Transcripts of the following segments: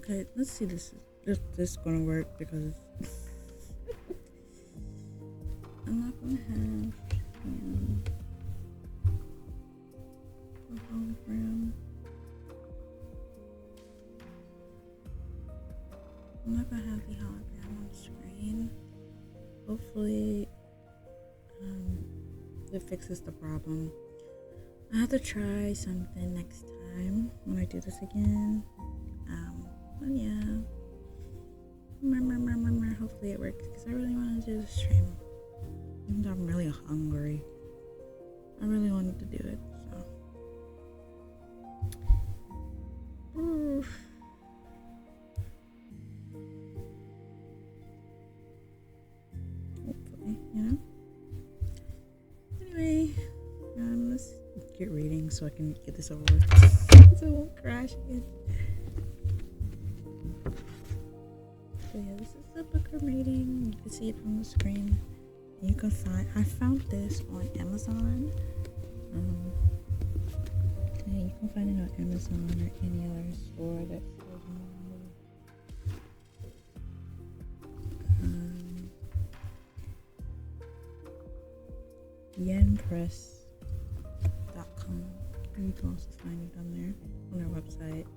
Okay, let's see if this is gonna work because I'm not gonna have a hologram. I'm not gonna have the hologram on screen. Hopefully, it fixes the problem. I have to try something next time when I do this again. But yeah. Hopefully it works because I really want to do the stream. And I'm really hungry. I really wanted to do it, so. Oof. Hopefully, Anyway, let's get reading so I can get this over with. So it won't crash again. So yeah, this is the book I'm reading. You can see it from the screen. You can I found this on Amazon. Yeah, you can find it on Amazon or any other store that sells manga. yenpress.com. You can also find it on there, on their website.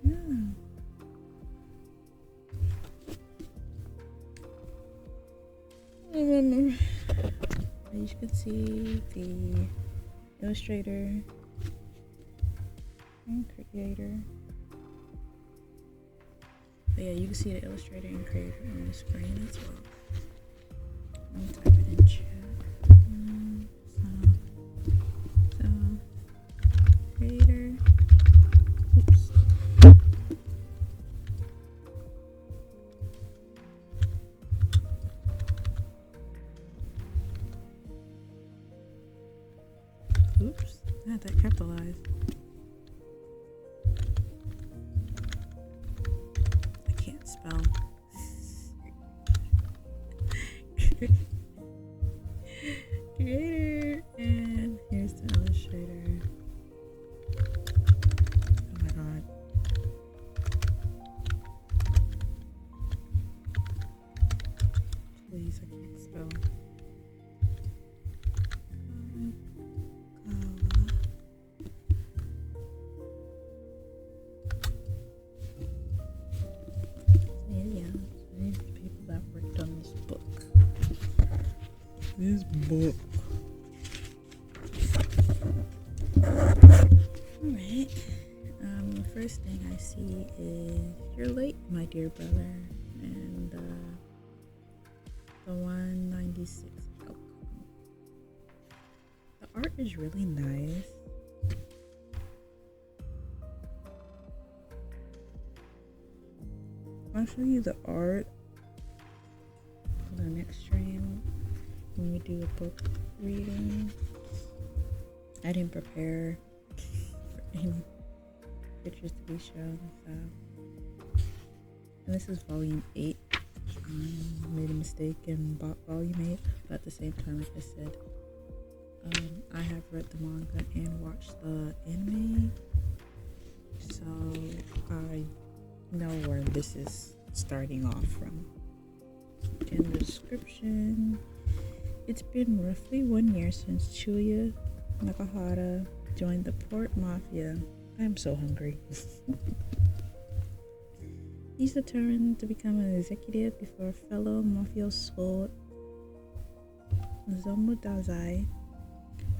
Yeah. As you can see, the illustrator and creator. But yeah, you can see the illustrator and creator on the screen as well. Let me type it in chat. Creator. Oops. Oops, I had that capitalized. I can't spell. Creator, and here's the illustrator. Oh my god. Please, I can't spell. This book. Alright. The first thing I see is "You're late, my dear brother," and the 196 outcome. The art is really nice. I'll show you the art on the next stream. When we do a book reading, I didn't prepare for any pictures to be shown, so. And this is volume 8. I made a mistake and bought volume 8, but at the same time, like I said, I have read the manga and watched the anime, so I know where this is starting off from. In the description, it's been roughly 1 year since Chuya Nakahara joined the Port Mafia. I am so hungry. He's determined to become an executive before fellow mafioso Zomudazai.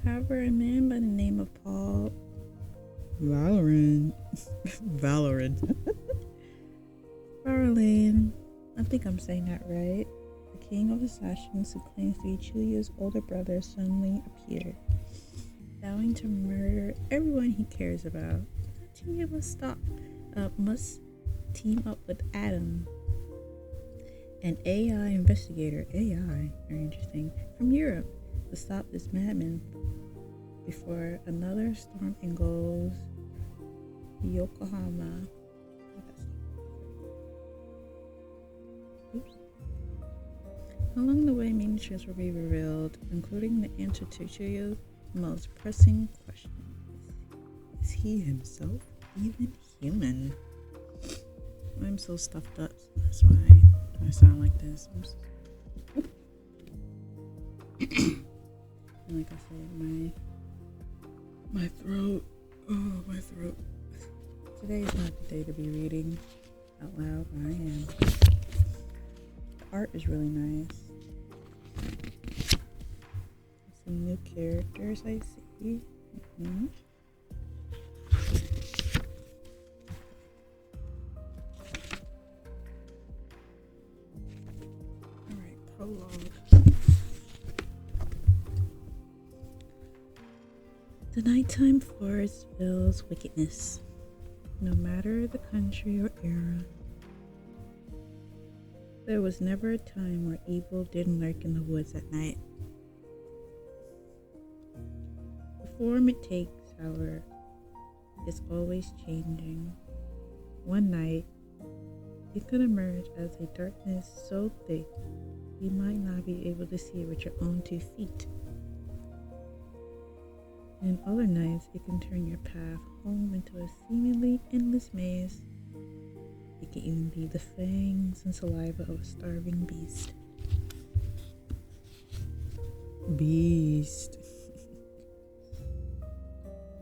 However, a man by the name of Paul Valorant, I think I'm saying that right, the king of assassins who claims to be Chuya's older brother, suddenly appeared, vowing to murder everyone he cares about. Chuya must team up with Adam, an AI investigator, very interesting, from Europe, to stop this madman before another storm engulfs Yokohama. Oops. Along the way, many truths will be revealed, including the answer to Chuya's most pressing question: is he himself even human. I'm so stuffed up. That's why I sound like this. And like I said, my throat. Oh, my throat. Today is not the day to be reading out loud, but I am. The art is really nice. Some new characters I see. Mm-hmm. Alright, prologue. The nighttime forest fills wickedness, no matter the country or era. There was never a time where evil didn't lurk in the woods at night. The form it takes, however, is always changing. One night, it could emerge as a darkness so thick you might not be able to see it with your own 2 feet. And other nights, it can turn your path home into a seemingly endless maze. It can even be the fangs and saliva of a starving beast.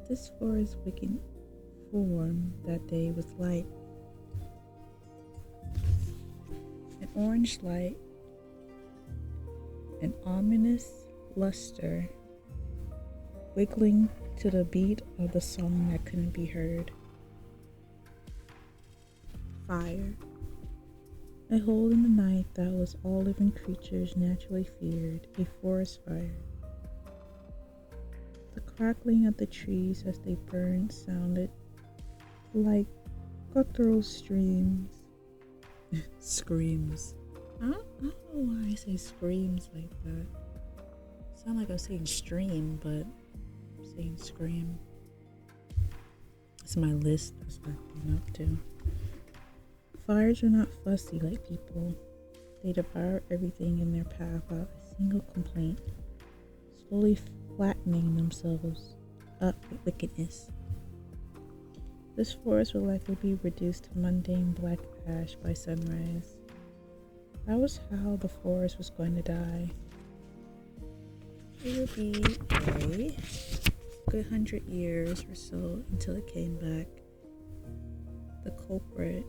This forest wicked form that day was light. An orange light, an ominous luster, wiggling to the beat of the song that couldn't be heard. Fire. A hole in the night that was all living creatures naturally feared, a forest fire. The crackling of the trees as they burned sounded like guttural screams. I don't know why I say screams like that. Sound like I'm saying stream, but I'm saying scream. It's my list. That's what I've been up to. Fires are not fussy like people. They devour everything in their path without a single complaint, slowly flattening themselves up with wickedness. This forest will likely be reduced to mundane black ash by sunrise. That was how the forest was going to die. It would be a good 100 years or so until it came back. The culprit,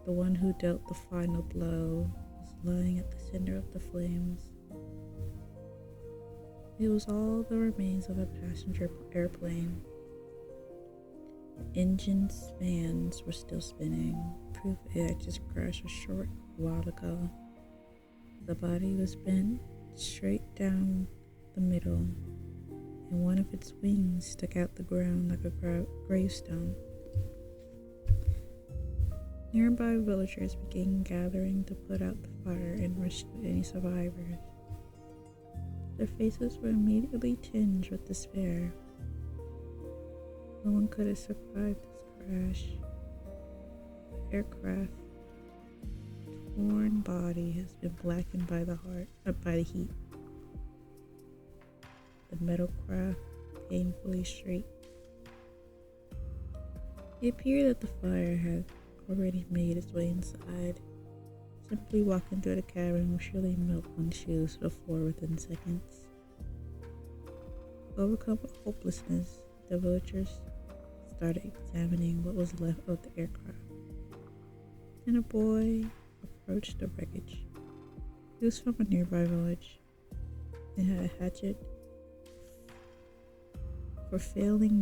the one who dealt the final blow, was lying at the center of the flames. It was all the remains of a passenger airplane. The engine's fans were still spinning, proof it had just crashed a short while ago. The body was bent straight down the middle, and one of its wings stuck out the ground like a gravestone. Nearby villagers began gathering to put out the fire and rescue any survivors. Their faces were immediately tinged with despair. No one could have survived this crash. The aircraft's torn body has been blackened by the heat. The metal craft painfully straight. It appeared that the fire had already made its way inside. Simply walking through the cabin would surely melt one's shoes to the floor within seconds. Overcome with hopelessness, the villagers started examining what was left of the aircraft. And a boy approached the wreckage. He was from a nearby village and had a hatchet for failing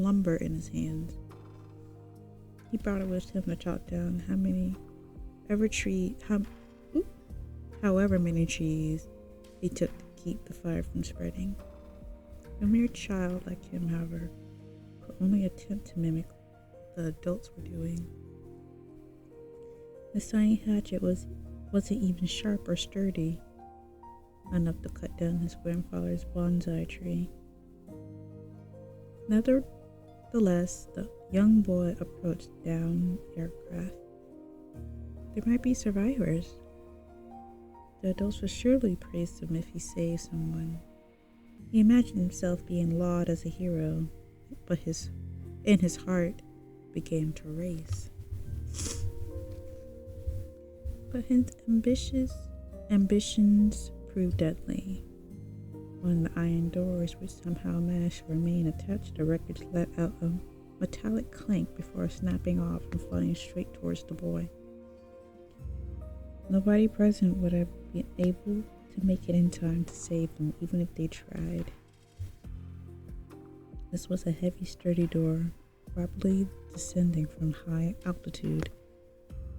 lumber in his hands. He brought it with him to chop down however many trees it took to keep the fire from spreading. A mere child like him, however, could only attempt to mimic what the adults were doing. This tiny hatchet wasn't even sharp or sturdy enough to cut down his grandfather's bonsai tree. Nevertheless, the young boy approached down aircraft. There might be survivors. The adults would surely praise him if he saved someone. He imagined himself being lauded as a hero, but in his heart, began to race. But his ambitions proved deadly. When the iron doors, which somehow managed to remain attached, the wreckage let out a metallic clank before snapping off and flying straight towards the boy. Nobody present would have been able to make it in time to save them, even if they tried. This was a heavy, sturdy door, probably descending from high altitude.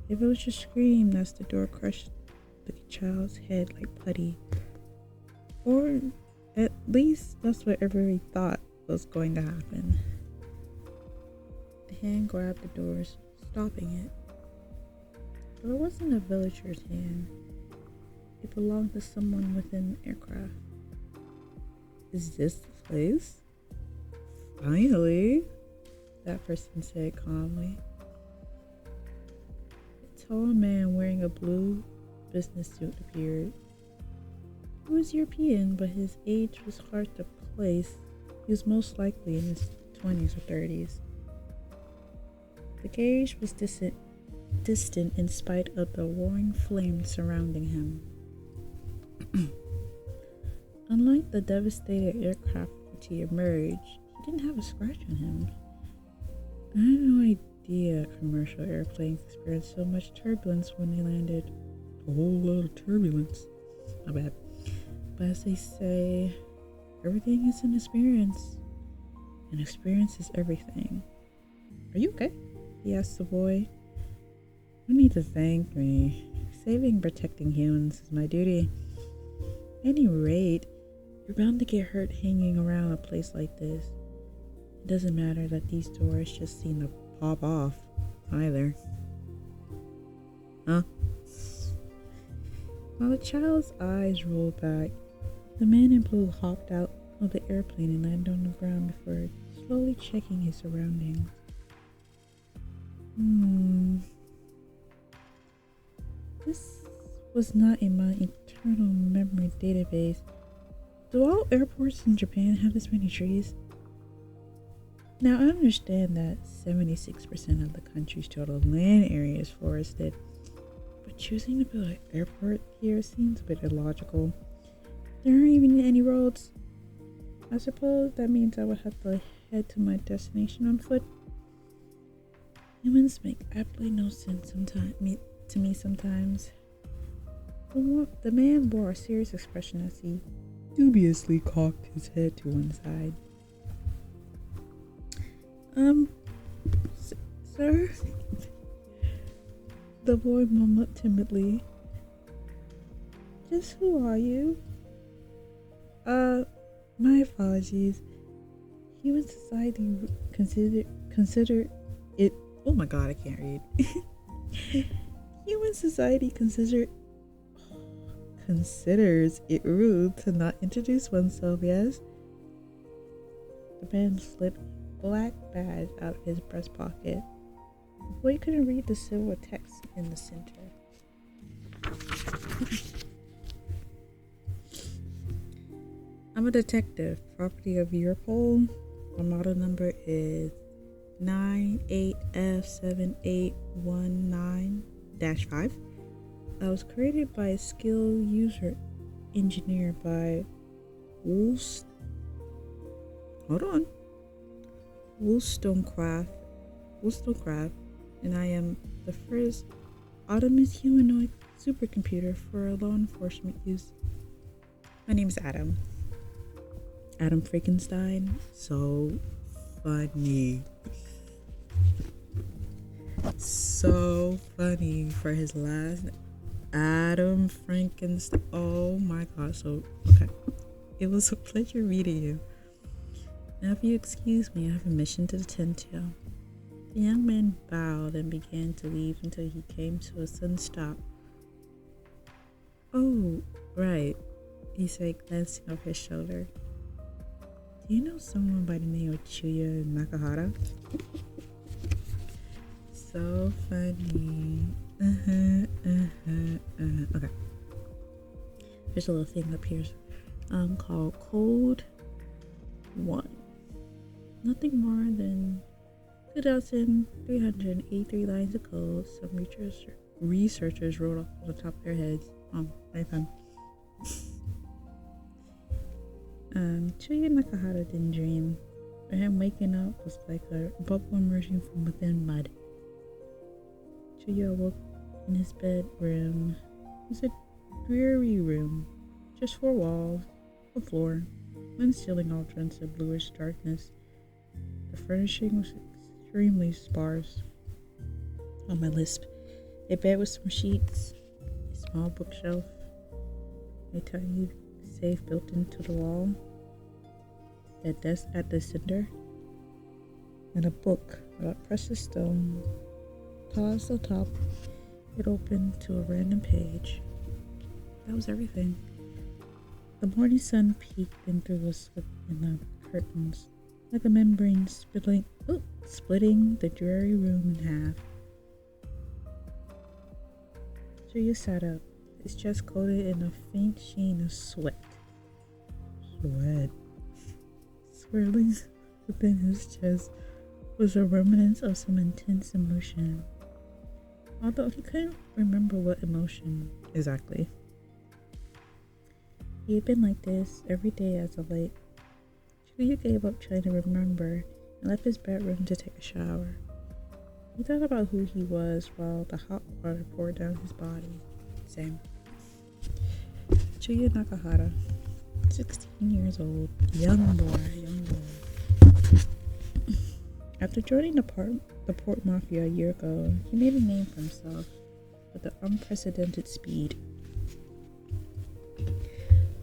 If it was just screamed as the door crushed the child's head like putty, or at least that's what everybody thought was going to happen. The hand grabbed the doors, stopping it. But it wasn't a villager's hand. It belonged to someone within the aircraft. Is this the place? Finally, that person said calmly. A tall man wearing a blue business suit appeared. He was European, but his age was hard to place. He was most likely in his 20s or 30s. The gaze was distant in spite of the roaring flames surrounding him. Unlike the devastated aircraft which he emerged, he didn't have a scratch on him. I had no idea commercial airplanes experience so much turbulence when they landed. A whole lot of turbulence. Not bad. But as they say, everything is an experience. And experience is everything. Are you okay? He asked the boy. No need to thank me. Saving and protecting humans is my duty. At any rate, you're bound to get hurt hanging around a place like this. It doesn't matter that these doors just seem to pop off, either. Huh? While the child's eyes rolled back, the man in blue hopped out of the airplane and landed on the ground before slowly checking his surroundings. This was not in my internal memory database. Do all airports in Japan have this many trees? Now, I understand that 76% of the country's total land area is forested, but choosing to build an airport here seems a bit illogical. There aren't even any roads. I suppose that means I would have to head to my destination on foot. Humans make absolutely no sense to me sometimes. The man bore a serious expression as he dubiously cocked his head to one side. Sir? The boy mumbled timidly. Just who are you? My apologies. Human society consider it. Oh my god, I can't read. Human society considers it rude to not introduce oneself, yes? The man slipped a black badge out of his breast pocket. The boy couldn't read the silver text in the center. I'm a detective, property of Europol. My model number is 98F7819-5. I was created by a skilled user engineer by Wollstonecraft, and I am the first autonomous humanoid supercomputer for law enforcement use. My name is Adam. Adam Frankenstein. So funny. So funny for his last Adam Frankenstein. Oh my god. So, okay. It was a pleasure meeting you. Now, if you excuse me, I have a mission to attend to. The young man bowed and began to leave until he came to a sudden stop. Oh, right, he said, glancing over his shoulder. Do you know someone by the name of Chuya Nakahara? So funny. Okay. There's a little thing up here called Code 1. Nothing more than 2,383 lines of code some researchers wrote off on the top of their heads. Oh, very fun. Chuya Nakahara didn't dream, but him waking up was like a bubble emerging from within mud. Chuya awoke in his bedroom. It was a dreary room, just 4 walls, a floor, and ceiling all drenched in bluish darkness. The furnishing was extremely sparse. On my lisp, a bed with some sheets, a small bookshelf, a tiny safe built into the wall, a desk at the center, and a book about precious stone. Tossed on top, it opened to a random page. That was everything. The morning sun peeked in through a slit in the curtains, like a membrane splitting the dreary room in half. Chuya sat up, his chest coated in a faint sheen of sweat. Swirling within his chest was a remnant of some intense emotion, although he couldn't remember what emotion exactly. He had been like this every day as of late. Chuya gave up trying to remember and left his bedroom to take a shower. He thought about who he was while the hot water poured down his body. Same. Chuya Nakahara, 16 years old, young boy. After joining the Port Mafia a year ago, he made a name for himself with an unprecedented speed.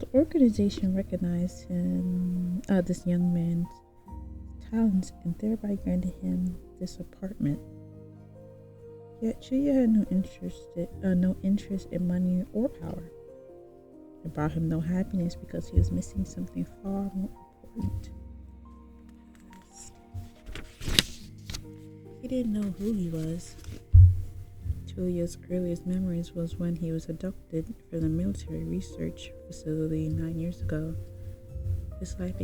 The organization recognized this young man's talents and thereby granted him this apartment. Yet Chuya had no interest in money or power. It brought him no happiness because he was missing something far more important. He didn't know who he was. Chuya's earliest memories was when he was abducted from the military research facility 9 years ago. His life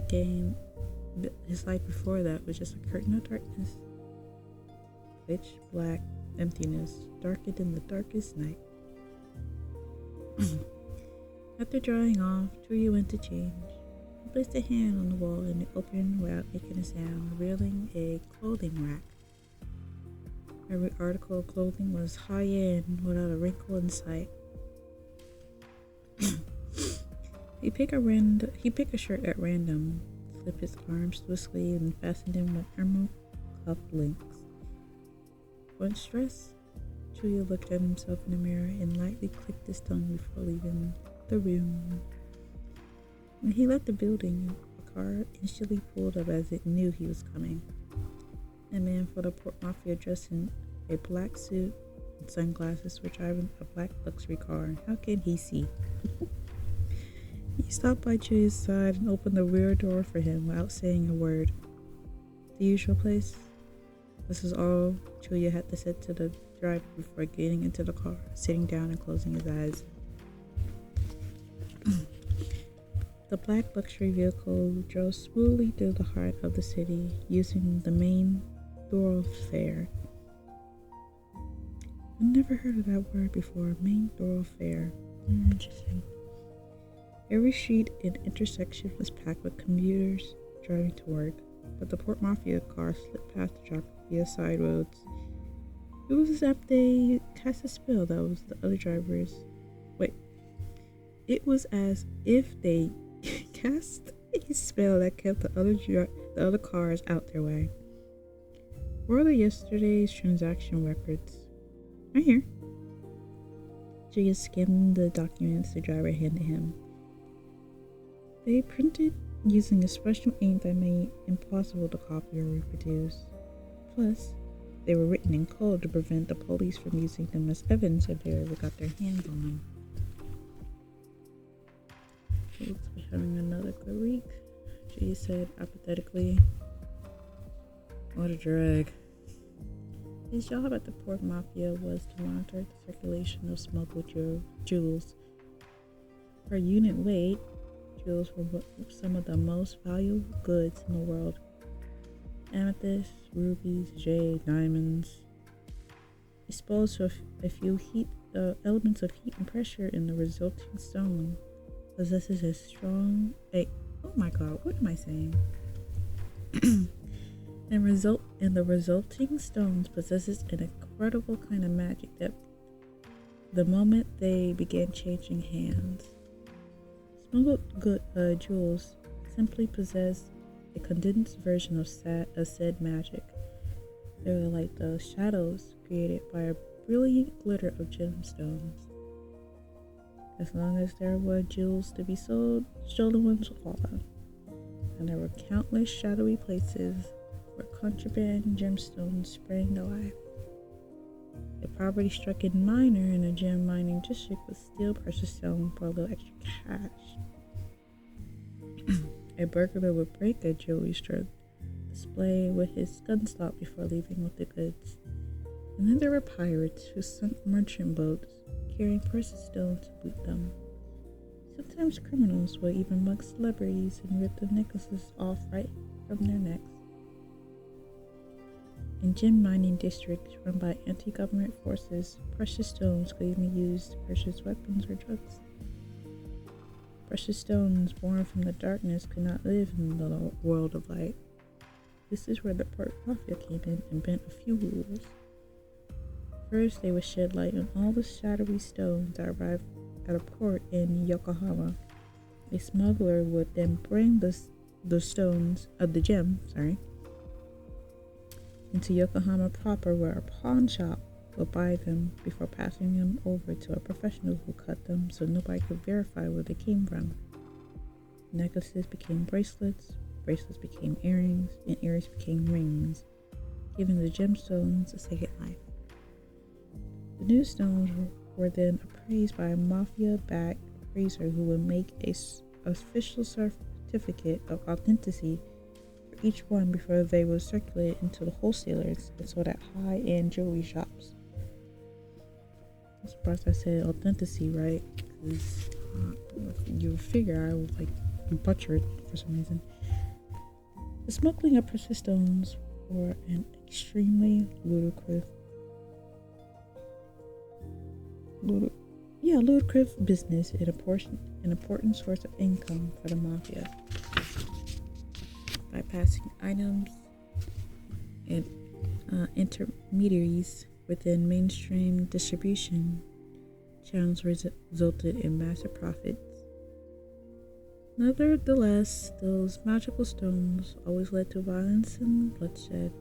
before that was just a curtain of darkness. Pitch black emptiness, darker than the darkest night. After drying off, Chuya went to change. He placed a hand on the wall and it opened without making a sound, revealing a clothing rack. Every article of clothing was high-end, without a wrinkle in sight. He picked a shirt at random, slipped his arms to his sleeve, and fastened them with emerald cuff links. Once dressed, Chuya looked at himself in the mirror and lightly clicked his tongue before leaving the room. When he left the building, a car instantly pulled up as it knew he was coming. A man from the Port Mafia dressed in a black suit and sunglasses was driving a black luxury car. How can he see? He stopped by Chuya's side and opened the rear door for him without saying a word. The usual place. This is all Chuya had to say to the driver before getting into the car, sitting down and closing his eyes. The black luxury vehicle drove smoothly through the heart of the city, using the main thoroughfare. I've never heard of that word before, main thoroughfare. Interesting. Every street and intersection was packed with commuters driving to work, but the Port Mafia car slipped past the traffic via side roads. It was as if they cast a spell that was the other drivers. It was as if they cast a spell that kept the other cars out their way. Where are yesterday's transaction records? Right here. Chuya skimmed the documents the driver handed him. They printed using a special ink that made impossible to copy or reproduce. Plus, they were written in code to prevent the police from using them as evidence if they ever got their hands on them. He looks to be having another good week, Chuya said apathetically. What a drag. His job at the Port Mafia was to monitor the circulation of smuggled jewels. Per unit weight, jewels were some of the most valuable goods in the world. amethyst, rubies, jade, diamonds. Exposed to a few elements of heat and pressure in the resulting stone, possesses oh my god, what am I saying? and the resulting stones possesses an incredible kind of magic that the moment they began changing hands. Smuggled jewels simply possess a condensed version of said magic. They are like the shadows created by a brilliant glitter of gemstones. As long as there were jewels to be sold, stolen ones were followed. And there were countless shadowy places where contraband gemstones sprang to life. A poverty-stricken miner in a gem mining district would steal precious stone for a little extra cash. A burglar would break a jewelry store display with his gun stock before leaving with the goods. And then there were pirates who sunk merchant boats carrying precious stones to boot them. Sometimes criminals would even mug celebrities and rip the necklaces off right from their necks. In gem mining districts run by anti-government forces, precious stones could even be used to purchase weapons or drugs. Precious stones born from the darkness could not live in the world of light. This is where the port mafia came in and bent a few rules. First, they would shed light on all the shadowy stones that arrived at a port in Yokohama. A smuggler would then bring the stones of the gem, into Yokohama proper, where a pawn shop would buy them before passing them over to a professional who cut them so nobody could verify where they came from. Necklaces became bracelets, bracelets became earrings, and earrings became rings, giving the gemstones a second life. The new stones were then appraised by a mafia-backed appraiser who would make an official certificate of authenticity for each one before they were circulated into the wholesalers and sold at high-end jewelry shops. I'm surprised I said authenticity right, because you figure I would butcher it for some reason. The smuggling of precious stones were an extremely ludicrous business and an important source of income for the mafia. Bypassing items and intermediaries within mainstream distribution channels resulted in massive profits. Nevertheless, those magical stones always led to violence and bloodshed,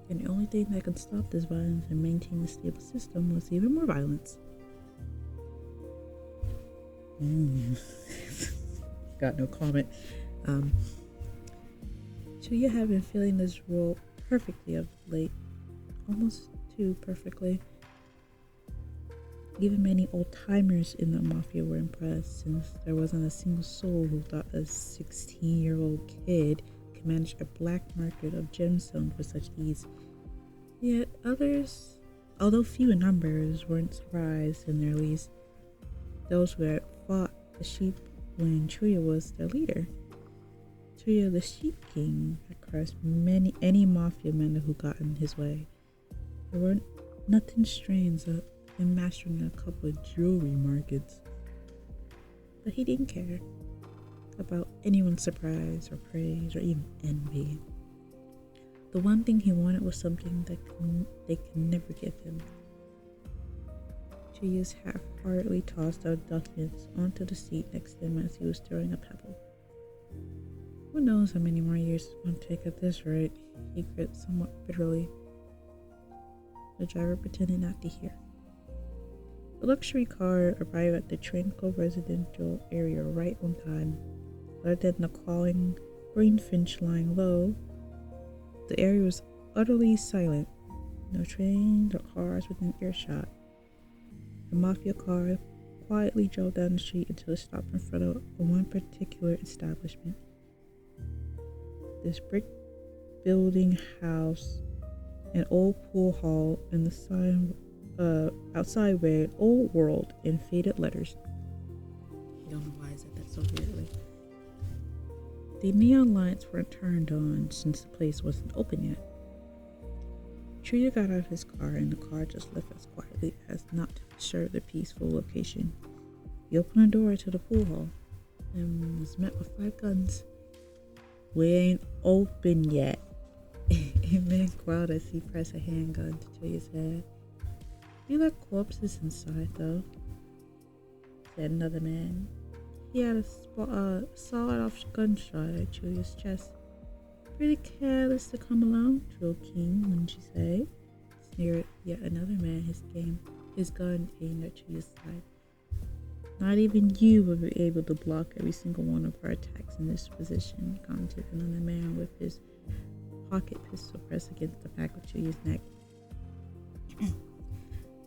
and the only thing that could stop this violence and maintain a stable system was even more violence. Got no comment. Chuya have been filling this role perfectly of late, almost too perfectly. Even many old-timers in the mafia were impressed, since there wasn't a single soul who thought a 16-year-old kid could manage a black market of gemstones with such ease. Yet others, although few in numbers, weren't surprised in their least. Those who had fought the sheep when Chuya was their leader. Chuya, the Sheep King, had crushed any mafia member who got in his way. There were nothing strange in mastering a couple of jewelry markets. But he didn't care about anyone's surprise or praise or even envy. The one thing he wanted was something that they could never give him. Chuya's half-heartedly tossed out documents onto the seat next to him as he was throwing a pebble. Who knows how many more years it's going to take at this rate, he grinned somewhat bitterly. The driver pretended not to hear. The luxury car arrived at the tranquil residential area right on time. Other than the calling greenfinch lying low, the area was utterly silent. No trains or cars within earshot. The mafia car quietly drove down the street until it stopped in front of one particular establishment. This brick building house, an old pool hall, and the sign outside read "Old World" in faded letters. I don't know why I said that so weirdly. The neon lights weren't turned on since the place wasn't open yet. Chuya got out of his car and the car just left as quietly as not to disturb the peaceful location. He opened the door to the pool hall and was met with 5 guns. "We ain't open yet." A man growled as he pressed a handgun to Chuya's head. "You let corpses inside though," said another man. He had a sawed-off gunshot at Chuya's chest. "Pretty careless to come along, King, wouldn't you say?" sneered yet another man, his gun aimed at Chuya's side. "Not even you will be able to block every single one of our attacks in this position," commented another man with his pocket pistol pressed against the back of Chuya's neck.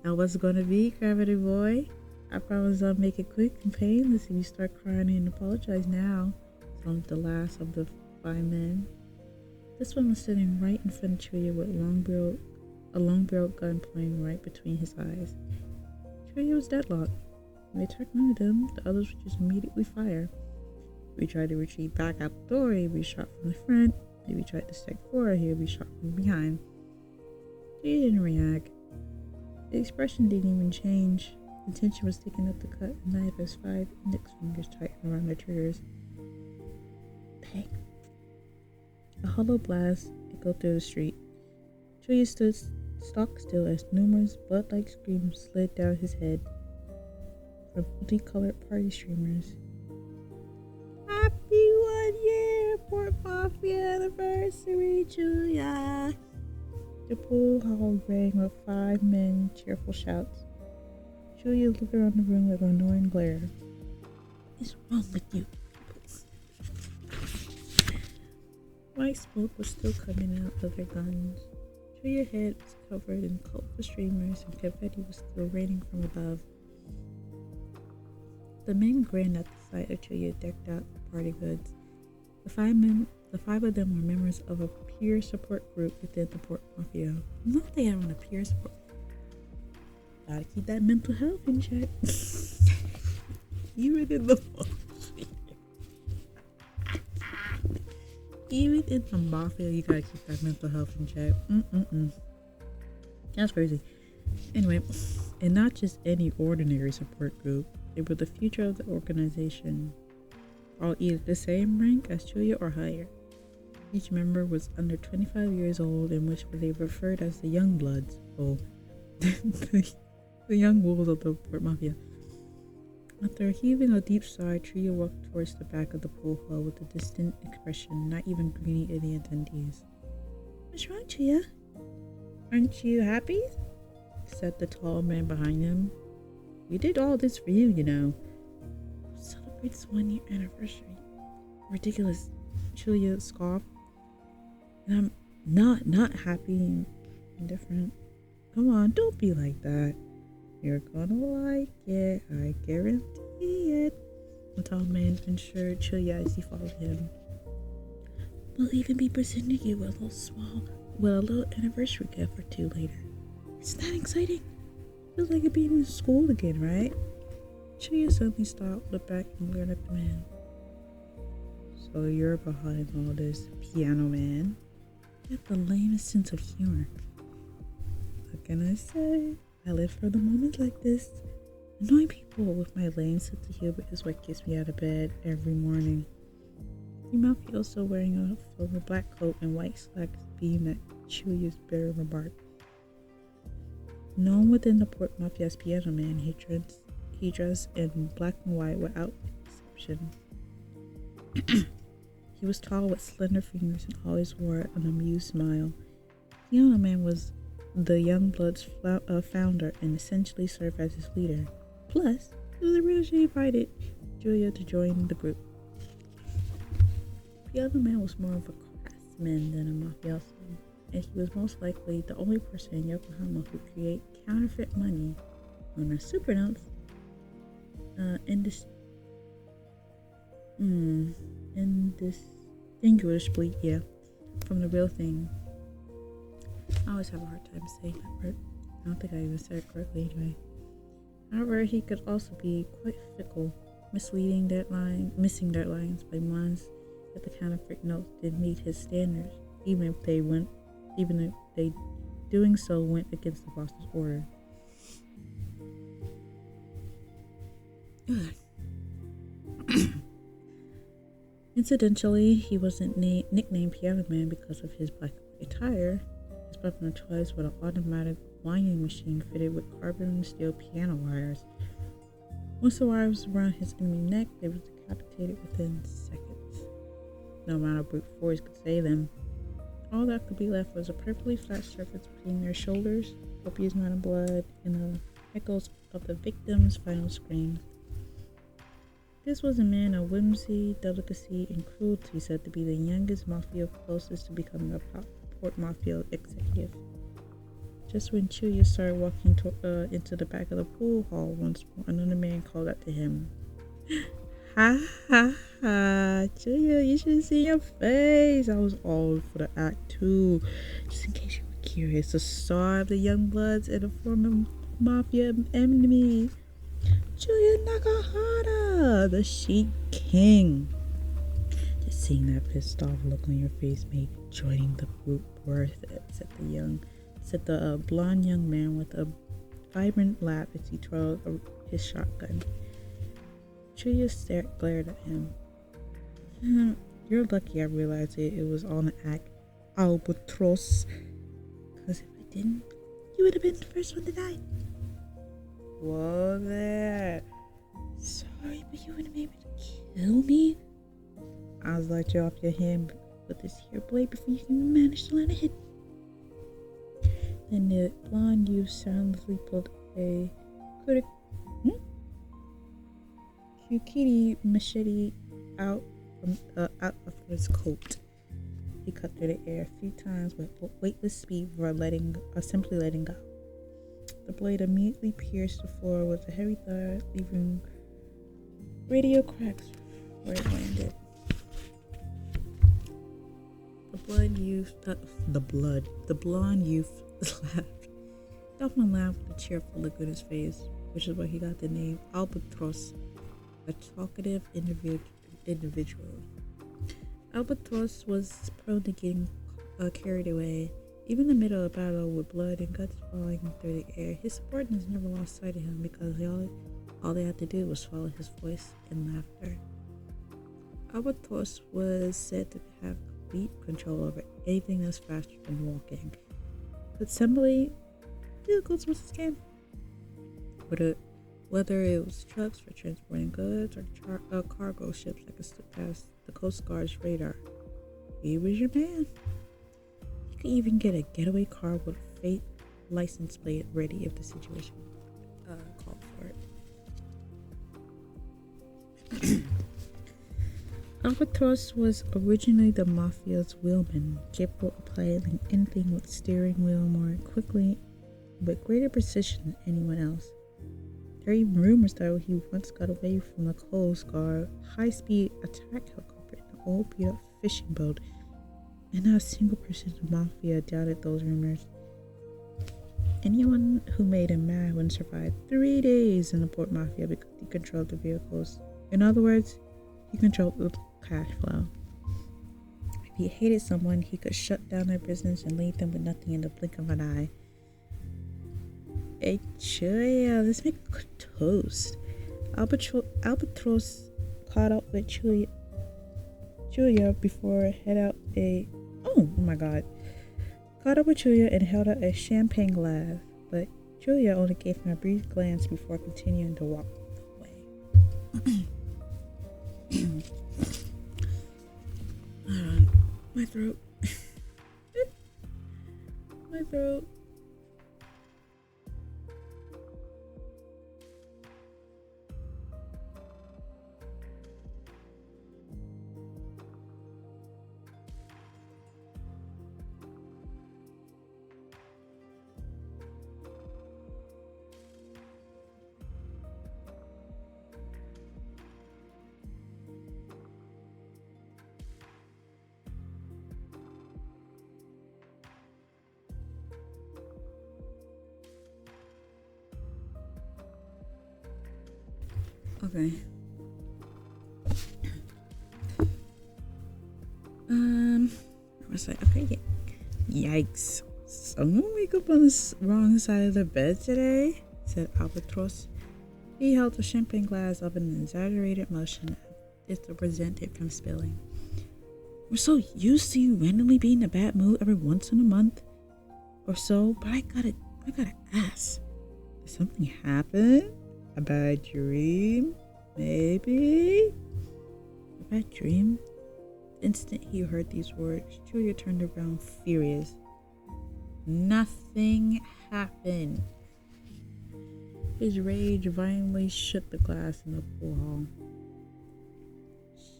"Now what's it gonna be, Gravity Boy? I promise I'll make it quick and painless if you start crying and apologize now," sounded the last of the 5 men. This one was sitting right in front of Chuya with a long-barreled gun pointing right between his eyes. Chuya was deadlocked. When they attacked one of them, the others would just immediately fire. If he tried to retreat back out the door, he'd be shot from the front. If he tried to step forward, he would be shot from behind. Chuya didn't react. The expression didn't even change. The tension was thick enough to cut a knife as 5 index fingers tightened around the triggers. Bang. A hollow blast echoed through the street. Chuya stood stock still as numerous blood-like screams slid down his head from multicolored party streamers. "Happy 1-year Port Mafia anniversary, Chuya!" The pool hall rang with 5 men's cheerful shouts. Chuya looked around the room with an annoying glare. "What's wrong with you?" White smoke was still coming out of their guns. Chuya's head was covered in colorful streamers and confetti was still raining from above. The men grinned at the sight of Chuya decked out in party goods. The 5 of them were members of a peer support group within the Port Mafia. Not they having a peer support. Gotta keep that mental health in check. Even in the mafia, you gotta keep that mental health in check. That's crazy. Anyway, and not just any ordinary support group. They were the future of the organization. All either the same rank as Chuya or higher. Each member was under 25 years old, in which they referred as the young bloods. Oh, the young wolves of the Port Mafia. After heaving a deep sigh, Chuya walked towards the back of the pool hall with a distant expression, not even greeting any attendees. "What's wrong, Chuya? Aren't you happy?" said the tall man behind him. "We did all this for you, you know." "Celebrates 1-year anniversary. Ridiculous," Chuya scoffed. "And I'm not happy and indifferent." "Come on, don't be like that. You're gonna like it, I guarantee it," the tall man assured Chuya as he followed him. "We'll even be presenting you with a little anniversary gift or 2 later. Isn't that exciting? Feels like you're being in school again, right?" Chuya suddenly stopped, looked back, and glared at the man. "So you're behind all this, piano man?" You have the lamest sense of humor. "What can I say? I live for the moments like this. Annoying people with my lame sense of humor is what gets me out of bed every morning." The mafia, also wearing a black coat and white slacks, beamed at Chuya's bare remark. Known within the Port Mafia as Piano Man, he dressed in black and white without exception. He was tall with slender fingers and always wore an amused smile. Piano Man was the Young Blood's founder and essentially served as his leader. Plus, it was the reason she invited Julia to join the group. Piano Man was more of a craftsman than a mafioso, and he was most likely the only person in Yokohama who could create counterfeit money on a super notes indistinguishably, from the real thing. I always have a hard time saying that word. I don't think I even said it correctly anyway. However, he could also be quite fickle, missing deadlines by months, that the counterfeit notes didn't meet his standards, even if they doing so went against the boss's order. Incidentally, he wasn't nicknamed Piano Man because of his black attire. His weapon of choice was an automatic winding machine fitted with carbon and steel piano wires. Once the wire was around his enemy's neck, they were decapitated within seconds. No amount of brute force could save them. All that could be left was a perfectly flat surface between their shoulders, copious amount of blood, and the echoes of the victim's final screams. This was a man of whimsy, delicacy, and cruelty, said to be the youngest mafia closest to becoming a port mafia executive. Just when Chuya started walking into the back of the pool hall once more, another man called out to him. Ha ha ha, Chuya, you should have seen your face. I was all for the act too. Just in case you were curious, the star of the young bloods and a former mafia enemy, Chuya Nakahara, the Sheik King. Just seeing that pissed off look on your face made joining the group worth it, said the blonde young man with a vibrant laugh as he twirled his shotgun. Chuya glared at him. You're lucky I realized it was all an act, Albatross. Because if I didn't, you would have been the first one to die. Whoa there. Sorry, but you would have been able to kill me? I'll let you off your hand with this here blade before you can manage to land a hit. Then the blonde youth soundlessly pulled a Kukiri machete out of his coat. He cut through the air a few times with weightless speed before simply letting go. The blade immediately pierced the floor with a heavy thud, leaving radio cracks where it landed. The blonde youth laughed. Dolphin laughed with a cheerful look on his face, which is where he got the name Albatross, a talkative individual. Albatross was prone to getting carried away. Even in the middle of battle with blood and guts falling through the air, his subordinates never lost sight of him because all they had to do was follow his voice and laughter. Albatross was said to have complete control over anything that's faster than walking. Assembly vehicles was his game. Whether it was trucks for transporting goods or cargo ships that could slip past the Coast Guard's radar, he was your man. You could even get a getaway car with a fake license plate ready if the situation called for it. Albatross was originally the mafia's wheelman, capable of piloting anything with steering wheel more quickly with greater precision than anyone else. There are even rumors that he once got away from the Coast Guard high-speed attack helicopter in an old beat-up fishing boat, and not a single person in the mafia doubted those rumors. Anyone who made him mad wouldn't survive 3 days in the port mafia because he controlled the vehicles. In other words, he controlled the cash flow. If he hated someone, he could shut down their business and leave them with nothing in the blink of an eye. Hey, Chuya, let's make a toast. Albatross caught up with Chuya before head out a... Oh my god. Caught up with Chuya and held out a champagne glass, but Chuya only gave him a brief glance before continuing to walk away. My throat. My throat. Okay. I was like, okay, yikes. Someone wake up on the wrong side of the bed today, said Albatross. He held a champagne glass up in an exaggerated motion as to prevent it from spilling. We're so used to you randomly being in a bad mood every once in a month or so, but I gotta ask. Did something happen? A bad dream? Maybe? A bad dream? The instant he heard these words, Julia turned around furious. Nothing happened. His rage violently shook the glass in the pool hall.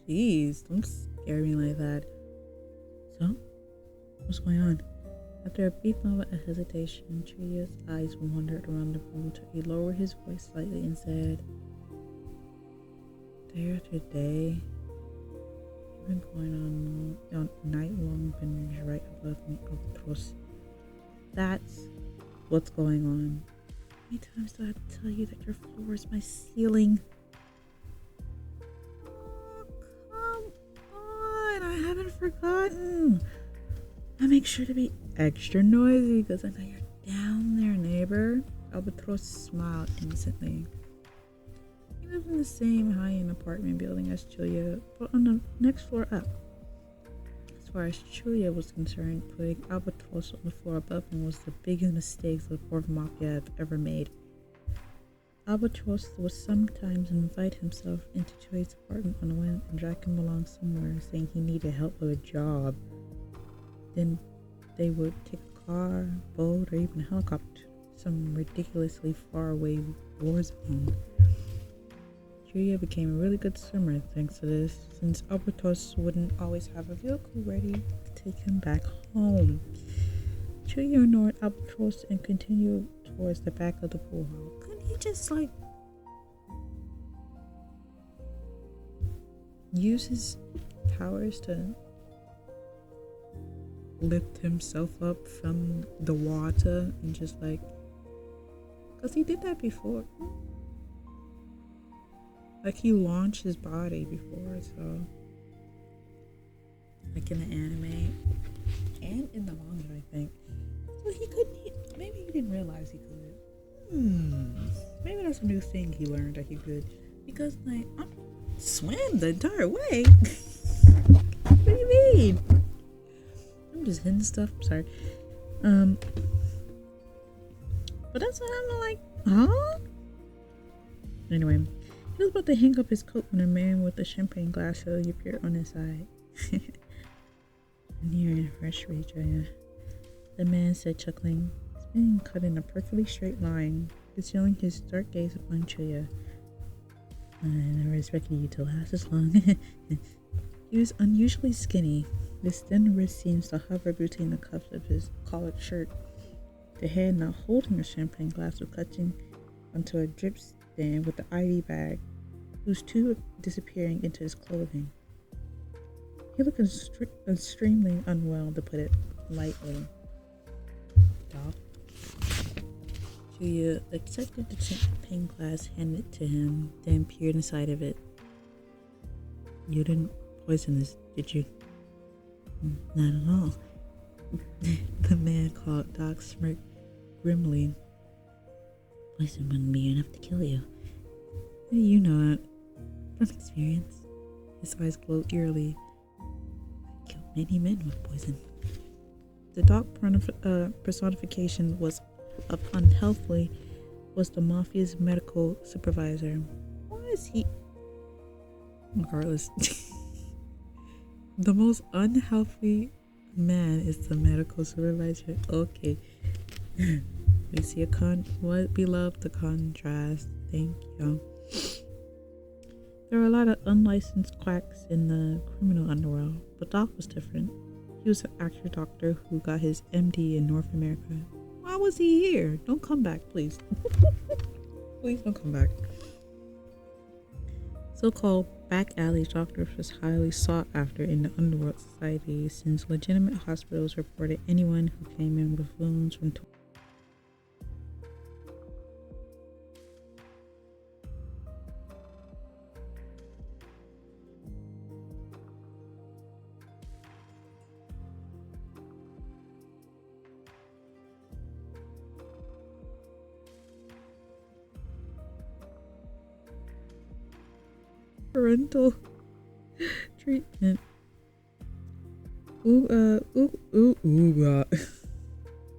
Jeez, don't scare me like that. So, what's going on? After a brief moment of hesitation, Julia's eyes wandered around the room until he lowered his voice slightly and said, day after day, you've been going on night-long binge right above me, Albatross. That's what's going on. How many times do I have to tell you that your floor is my ceiling? Oh, come on. I haven't forgotten. I make sure to be extra noisy because I know you're down there, neighbor. Albatross smiled innocently. He lived in the same high-end apartment building as Julia, but on the next floor up. As far as Julia was concerned, putting Albatross on the floor above him was the biggest mistake the fourth Mafia had ever made. Albatross would sometimes invite himself into Julia's apartment on a whim and drag him along somewhere, saying he needed help with a job. Then they would take a car, boat, or even a helicopter to some ridiculously far away war zone. Julia became a really good swimmer thanks to this, since Albatross wouldn't always have a vehicle ready to take him back home. Julia ignored Albatross and continued towards the back of the pool hall. Couldn't he just, use his powers to lift himself up from the water and just, because he did that before. He launched his body before, so in the anime and in the manga, I think. So maybe he didn't realize he could. Maybe that's a new thing he learned that he could. Because I swam the entire way. What do you mean? I'm just hitting stuff. Sorry. But that's what I'm like, huh? Anyway. He was about to hang up his coat when a man with a champagne glass suddenly appeared on his side. Near anniversary, Julia, the man said, chuckling. His being cut in a perfectly straight line, concealing his dark gaze upon Julia. I never expected you to last as long. He was unusually skinny. His thin wrist seems to hover between the cuffs of his collared shirt. The hand not holding a champagne glass was clutching onto a drip stand with the ID bag, whose tube disappearing into his clothing. He looked extremely unwell, to put it lightly. Doc? Julia accepted the champagne glass handed to him, then peered inside of it. You didn't poison this, did you? Not at all. The man called Doc smirked grimly. Poison wouldn't be enough to kill you. You know it from experience. His eyes glowed eerily. I killed many men with poison. The dark personification of unhealthily was the Mafia's medical supervisor. Why is he? Regardless, the most unhealthy man is the medical supervisor. Okay. We see what we love the contrast. Thank you. There are a lot of unlicensed quacks in the criminal underworld, but Doc was different. He was an actual doctor who got his MD in North America. Why was he here? Don't come back, please. Please don't come back. So-called back alley doctors was highly sought after in the underworld society, since legitimate hospitals reported anyone who came in with wounds from parental treatment.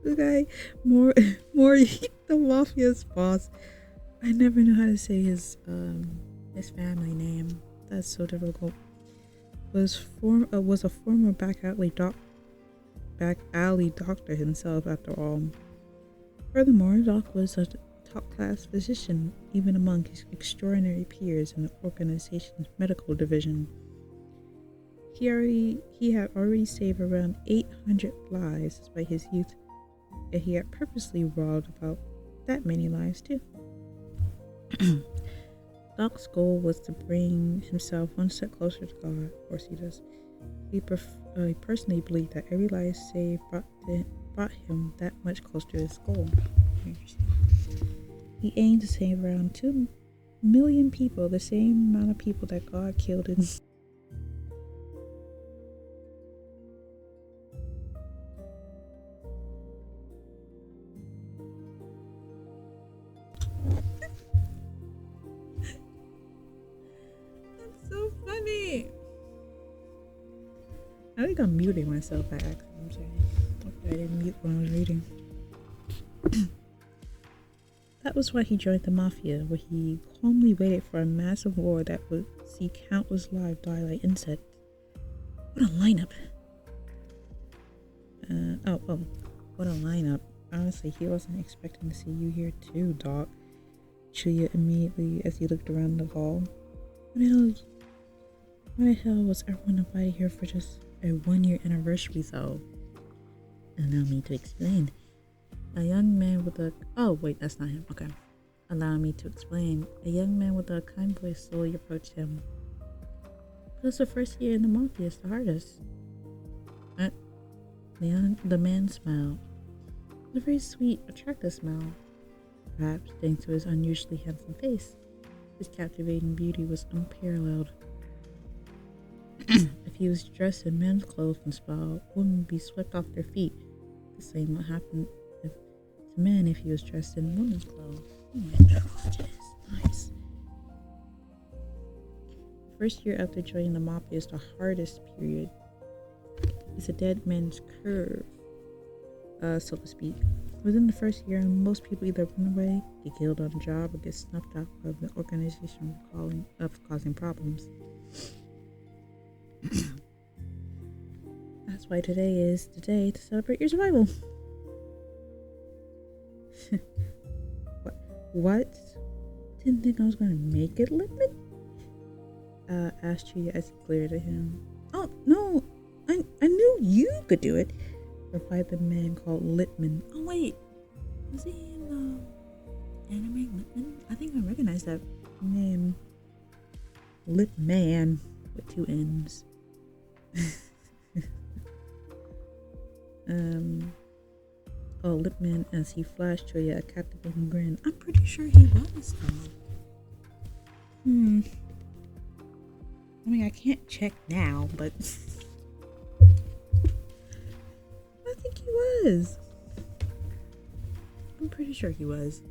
Okay, more, the mafia's boss. I never know how to say his family name. That's so difficult. Was a former back alley doctor himself, after all. Furthermore, Doc was a top-class physician, even among his extraordinary peers in the organization's medical division. He had already saved around 800 lives despite his youth, and he had purposely robbed about that many lives too. Doc's goal was to bring himself one step closer to God. Of course he does. He personally believed that every life saved brought him that much closer to his goal. He aimed to save around 2 million people, the same amount of people that God killed in so funny. I think I'm muting myself by accident. I'm sorry. Okay, I didn't mute when I was reading. That was why he joined the mafia, where he calmly waited for a massive war that would see countless lives die like insects. What a lineup! What a lineup. Honestly, he wasn't expecting to see you here too, Doc. Chuya immediately as he looked around the hall. Why the hell was everyone invited here for just a 1-year anniversary though? Allow me to explain. A young man with a... Oh, wait, that's not him. Okay. Allow me to explain. A young man with a kind voice slowly approached him. Because the first year in the mafia is the hardest. The man smiled. A very sweet, attractive smile. Perhaps thanks to his unusually handsome face. His captivating beauty was unparalleled. If he was dressed in men's clothes and style, women would be swept off their feet. The same would happen to men if he was dressed in women's clothes. Oh my god, nice. The first year after joining the mafia is the hardest period. It's a dead man's curve, so to speak. Within the first year, most people either run away, get killed on the job, or get snuffed out of the organization causing problems. That's why today is the day to celebrate your survival. What? Didn't think I was gonna make it, Lipman? Asked Chuya as he glared at him. Oh, no, I knew you could do it, replied the man called Lipman. Oh, wait, was he in the anime Lipman? I think I recognize that name. Lipman with 2 N's. Lipman as he flashed Chuya a captivating grin. I'm pretty sure he was though. I mean, I can't check now, but I think he was. I'm pretty sure he was.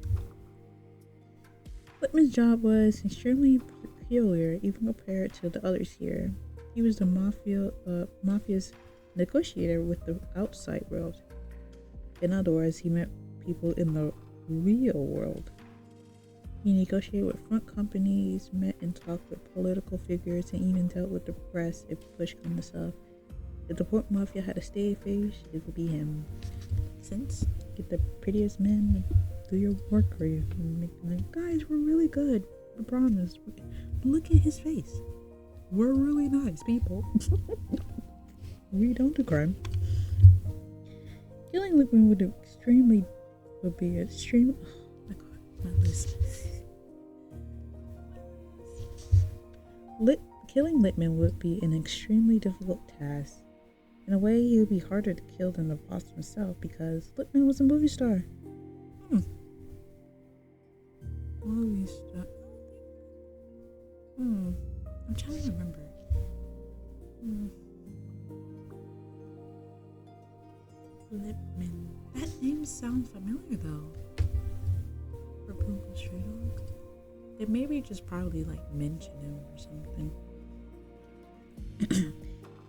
Lipman's job was extremely peculiar, even compared to the others here. He was the mafia's negotiator with the outside world. In other words, he met people in the real world. He negotiated with front companies, met and talked with political figures, and even dealt with the press if push come to shove. If the Port Mafia had a stay face, it would be him. Since get the prettiest men do your work for you and make them like, guys, we're really good. I promise. Look at his face. We're really nice people. We don't do crime. Killing Lipman would be extreme. Oh my god, my list. Killing Lipman would be an extremely difficult task. In a way, he would be harder to kill than the boss himself because Lipman was a movie star. Movie star. I'm trying to remember. Lipman. That name sounds familiar though. For Bungo Stray Dogs. They maybe just probably like mention him or something.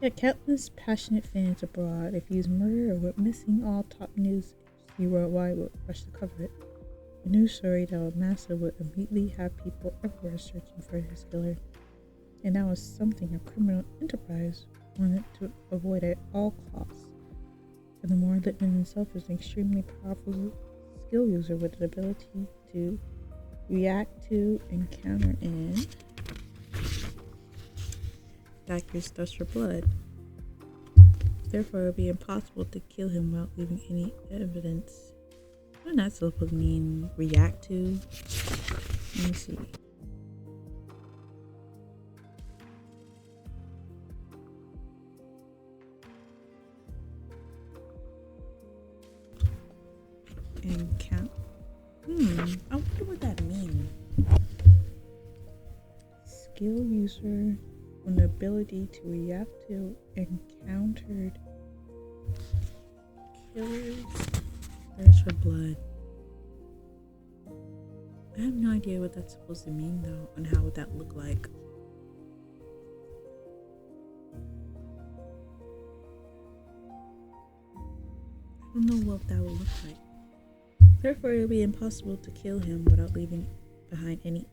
Yeah, countless passionate fans abroad, if he's murdered or went missing, all top news agency worldwide would rush to cover it. A news story that would massive would immediately have people everywhere searching for his killer. And that was something a criminal enterprise wanted to avoid at all costs. Furthermore, Littman himself is an extremely powerful skill user with the ability to react to, encounter, and Dagger's thirst for blood. Therefore, it would be impossible to kill him without leaving any evidence. What does that supposed to mean? React to? Let me see. Encounter. I wonder what that means. Skill user with the ability to react to encountered killers. Thirst for blood. I have no idea what that's supposed to mean though, and how would that look like. I don't know what that would look like. Therefore, it would be impossible to kill him without leaving behind any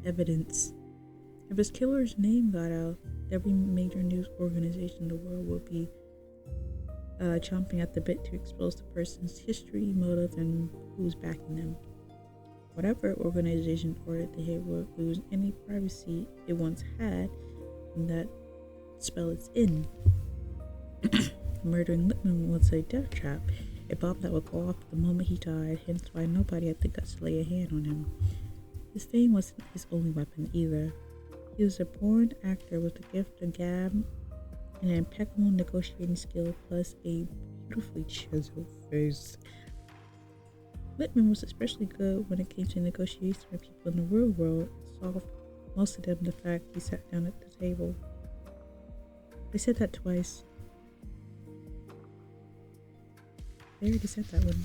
evidence. If his killer's name got out, every major news organization in the world would be chomping at the bit to expose the person's history, motive, and who's backing them. Whatever organization ordered the hit would lose any privacy it once had, and that spell it's in. Murdering Littman was a death trap, a bomb that would go off the moment he died, hence why nobody had the guts to lay a hand on him. His fame wasn't his only weapon either. He was a born actor with the gift of gab and an impeccable negotiating skill, plus a beautifully chiseled face. Littman was especially good when it came to negotiations with people in the real world, solved most of them the fact he sat down at the table. They said that twice. They already said that one.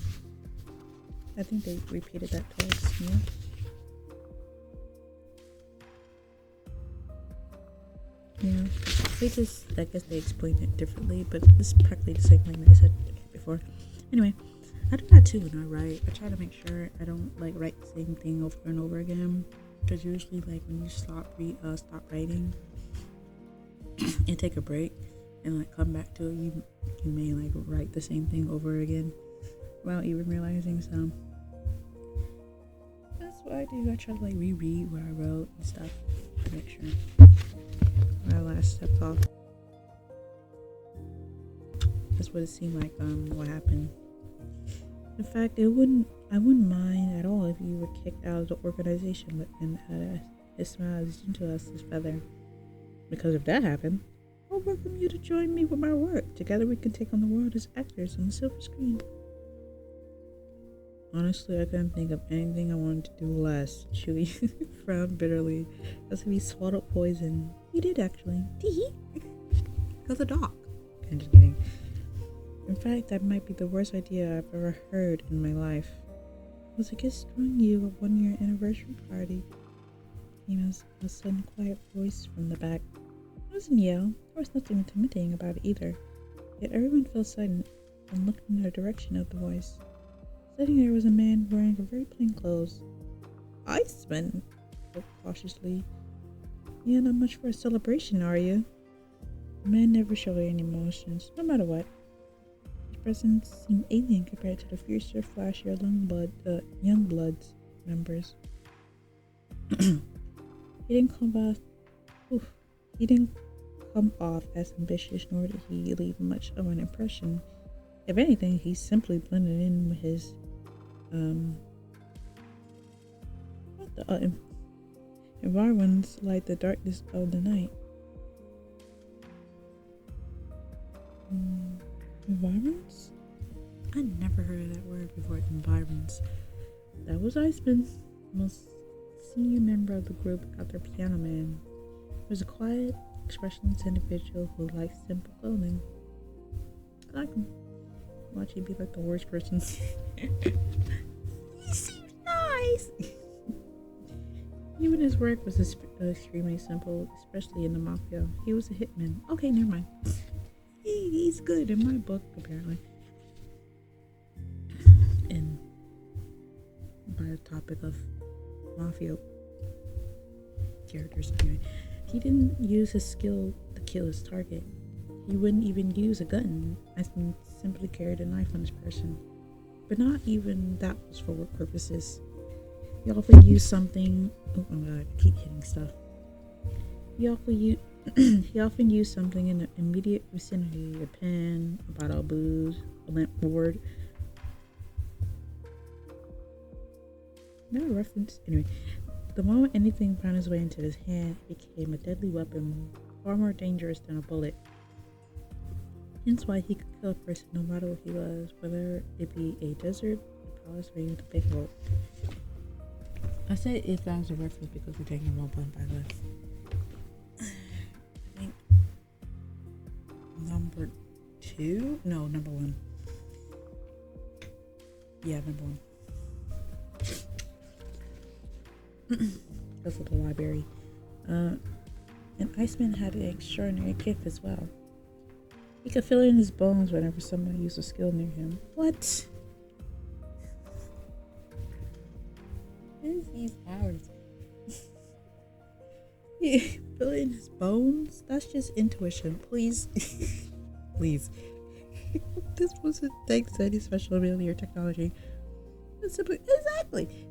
I think they repeated that twice, yeah. Yeah, I guess they explained it differently, but this is practically the same thing that I said before. Anyway, I do that too when I write. I try to make sure I don't like write the same thing over and over again, because usually like when you stop writing and take a break and like come back to it, you may like write the same thing over again without even realizing. So that's what I do. I try to like reread what I wrote and stuff to make sure my last steps off. That's what it seemed like. What happened. In fact, I wouldn't mind at all if you were kicked out of the organization and had his smile as gentle as his feather. Because if that happened, I'll welcome you to join me with my work. Together we can take on the world as actors on the silver screen. Honestly, I couldn't think of anything I wanted to do less. Chewie frowned bitterly as if he swallowed poison. He did actually. Tee. Because a dog. I'm just kidding. In fact, that might be the worst idea I've ever heard in my life. It was a gift throwing you a 1-year anniversary party. Came a sudden quiet voice from the back. It wasn't yell. There was nothing intimidating about it either. Yet everyone fell silent and looked in the direction of the voice. Sitting there was a man wearing a very plain clothes. Iceman, spoke cautiously. You're not much for a celebration, are you? The man never showed any emotions, no matter what. His presence seemed alien compared to the fiercer, flashier young bloods members. He didn't come off as ambitious, nor did he leave much of an impression. If anything, he simply blended in with his environs like the darkness of the night. Environs? I never heard of that word before. Environs. That was Iceman's most senior member of the group after Piano Man. He was a quiet, expressionless individual who liked simple clothing. I like him. Watch he be like the worst person. He seems nice. Even his work was extremely simple, especially in the mafia. He was a hitman. Okay, never mind. He's good in my book, apparently. And by the topic of mafia characters, anyway, he didn't use his skill to kill his target. He wouldn't even use a gun. I simply carried a knife on his person. But not even that was for work purposes. He often used something. Oh my god, I keep hitting stuff. He often used something in the immediate vicinity: a pen, a bottle of booze, a lamp board. No reference. Anyway, the moment anything found its way into his hand, it became a deadly weapon, far more dangerous than a bullet. Hence why he could kill a person no matter what he was, whether it be a desert, a palace, or even a big boat. I said if that was a reference because we're taking one point by the way. I think number 2? No, number 1. Yeah, number 1. Go to the library. And Iceman had an extraordinary gift as well. He could feel it in his bones whenever someone used a skill near him. What? What is these powers? He feel it in his bones? That's just intuition. Please. Please. This wasn't thanks to any special ability or technology. It's simply exactly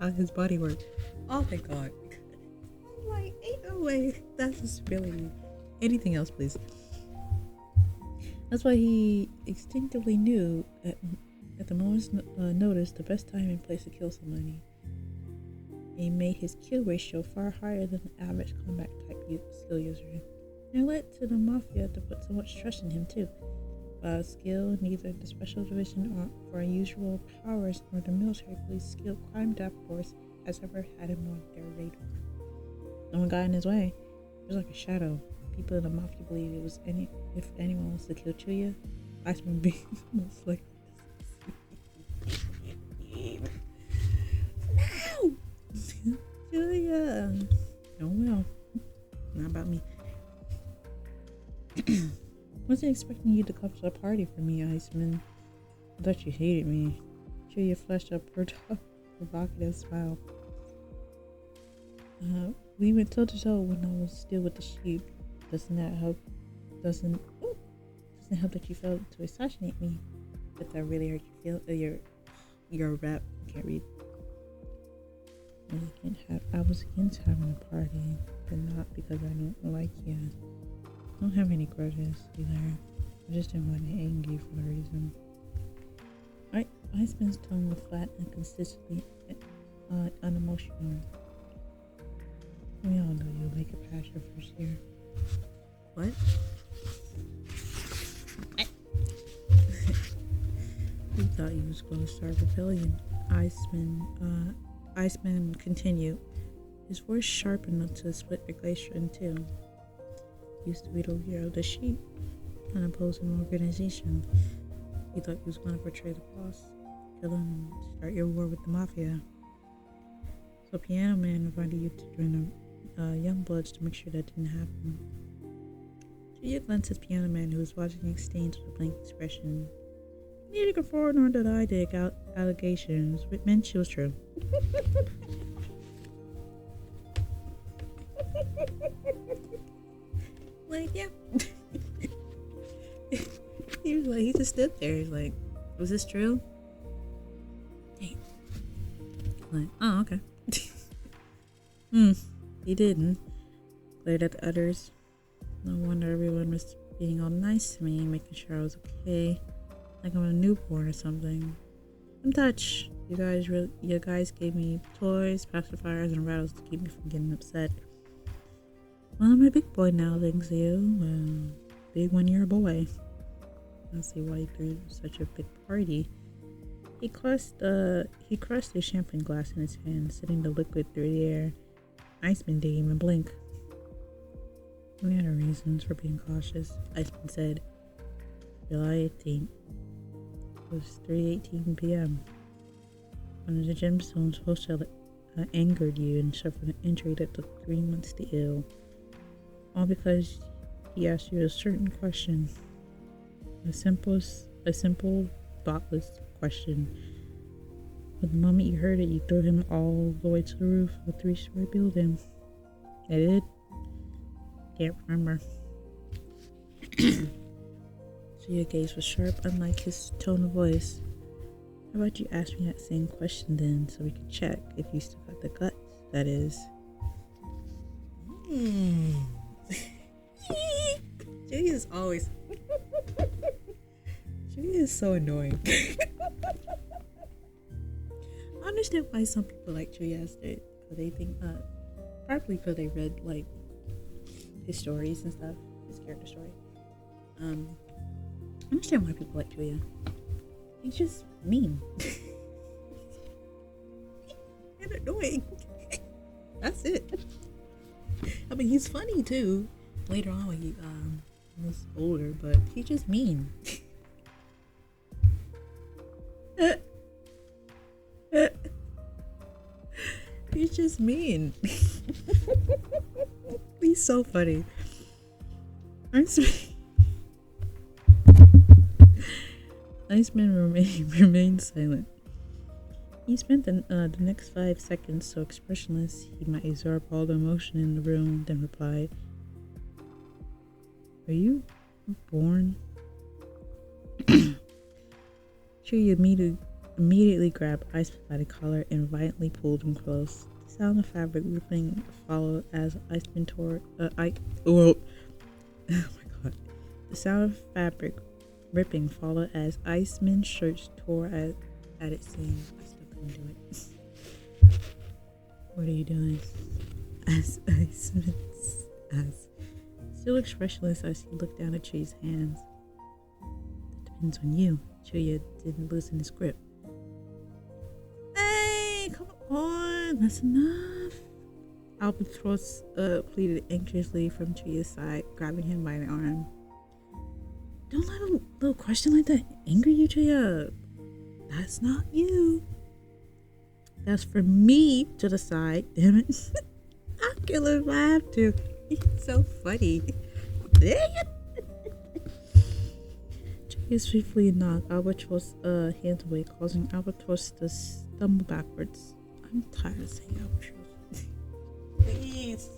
how his body worked. Oh thank God. I'm like, ain't no way that's his ability. Anything else, please. That's why he instinctively knew at the moment's notice the best time and place to kill somebody. He made his kill ratio far higher than the average combat type skill user. And it led to the mafia to put so much trust in him too. Without skill, neither the special division for unusual powers nor the military police skilled crime task force has ever had him on their radar. No one got in his way. He was like a shadow. People in the mafia believe it was if anyone wants to kill Chuya, Iceman would be most likely. No! Chuya! Oh well. Not about me. Wasn't expecting you to come to a party for me, Iceman. I thought you hated me. Chuya flashed up her provocative smile. We went toe to toe when I was still with the sheep. Doesn't that help? Doesn't help that you failed to assassinate me? But that really hurt you feel your rep. Can't read. I was against having a party, but not because I don't like you. I don't have any grudges either. I just didn't want to anger you for no reason. Iceman's tone was flat and consistently unemotional. We all know you'll make it past your first year. What? He thought he was going to start rebellion. Iceman continued, his voice sharp enough to split a glacier in two. Used to be the leader of the sheep, an opposing organization. He thought he was going to betray the boss, kill him, and start your war with the mafia. So Piano Man invited you to join the Young Bloods to make sure that didn't happen. Chuya glanced at Piano Man, who was watching the exchange with a blank expression. Neither confirmed nor denied the allegations, but meant she was true. Like, yeah. He just stood there. He's like, was this true? Hey. Like, oh, okay. He didn't. Glared at the others. No wonder everyone was being all nice to me, making sure I was okay. Like I'm a newborn or something. I'm touched. You guys gave me toys, pacifiers, and rattles to keep me from getting upset. Well, I'm a big boy now, thanks to you. Big when you're a boy. I don't see why you threw such a big party. He crushed a champagne glass in his hand, sending the liquid through the air. Iceman didn't even blink. We had our reasons for being cautious, Iceman said. July 18th. It was 3:18 p.m. One of the gemstones angered you and suffered an injury that took 3 months to heal. All because he asked you a certain question. A simple, thoughtless question. But the moment you heard it, you threw him all the way to the roof of a 3-story building. I did? Can't remember. So your gaze was sharp, unlike his tone of voice. How about you ask me that same question then, so we can check if you still got the guts, that is. Julia is always... Julia is so annoying. I understand why some people like Julia because they think, probably because they read, like, his stories and stuff, his character story. I understand why people like Julia. He's just mean. And annoying. That's it. I mean, he's funny too. Later on when he was older, but he's just mean. He's just mean. He's so funny. Iceman remained silent. He spent the next 5 seconds so expressionless he might absorb all the emotion in the room, then replied, "Are you born?" She immediately grabbed Iceman by the collar and violently pulled him close. The sound of fabric ripping followed as Iceman tore. Oh my god! The sound of fabric ripping followed as Iceman's shirt tore at its seam. I still couldn't do it. What are you doing? As Iceman asked, still expressionless as he looked down at Chuy's hands. That depends on you. Chuya didn't loosen his grip. Hey, come on, that's enough. Albatross pleaded anxiously from Chuya's side, grabbing him by the arm. Don't let a little question like that anger you, Chuya. That's not you. That's for me to decide, damn it. I'll kill him if I have to. He's so funny. Dang it. Chuya swiftly knocked Albatross' hands away, causing Albatross to stumble backwards. I'm tired of saying Albatross. Please.